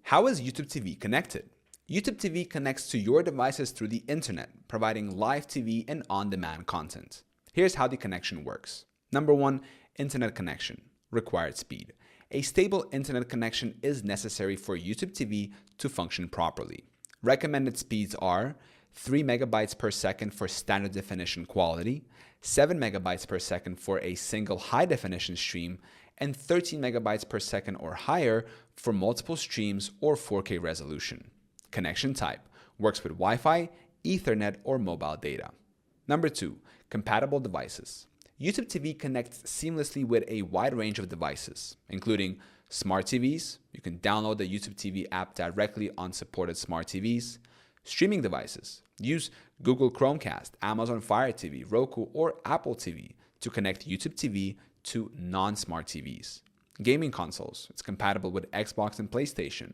How is YouTube TV connected? YouTube TV connects to your devices through the internet, providing live TV and on-demand content. Here's how the connection works. Number 1, internet connection. Required speed. A stable internet connection is necessary for YouTube TV to function properly. Recommended speeds are 3 megabytes per second for standard definition quality, 7 megabytes per second for a single high definition stream, and 13 megabytes per second or higher for multiple streams or 4K resolution. Connection type works with Wi-Fi, Ethernet, or mobile data. Number 2, compatible devices. YouTube TV connects seamlessly with a wide range of devices, including smart TVs. You can download the YouTube TV app directly on supported smart TVs. Streaming devices. Use Google Chromecast, Amazon Fire TV, Roku, or Apple TV to connect YouTube TV to non-smart TVs. Gaming consoles. It's compatible with Xbox and PlayStation.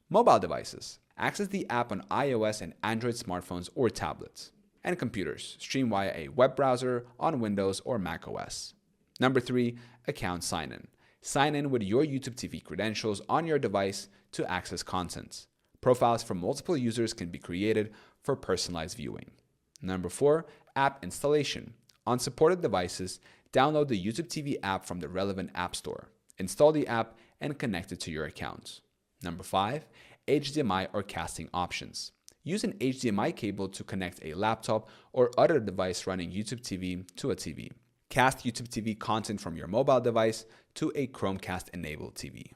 Mobile devices. Access the app on iOS and Android smartphones or tablets. And computers. Stream via a web browser on Windows or Mac OS. Number 3, account sign-in. Sign in with your YouTube TV credentials on your device to access content. Profiles for multiple users can be created for personalized viewing. Number 4, app installation. On supported devices, download the YouTube TV app from the relevant app store. Install the app and connect it to your account. Number 5, HDMI or casting options. Use an HDMI cable to connect a laptop or other device running YouTube TV to a TV. Cast YouTube TV content from your mobile device to a Chromecast-enabled TV.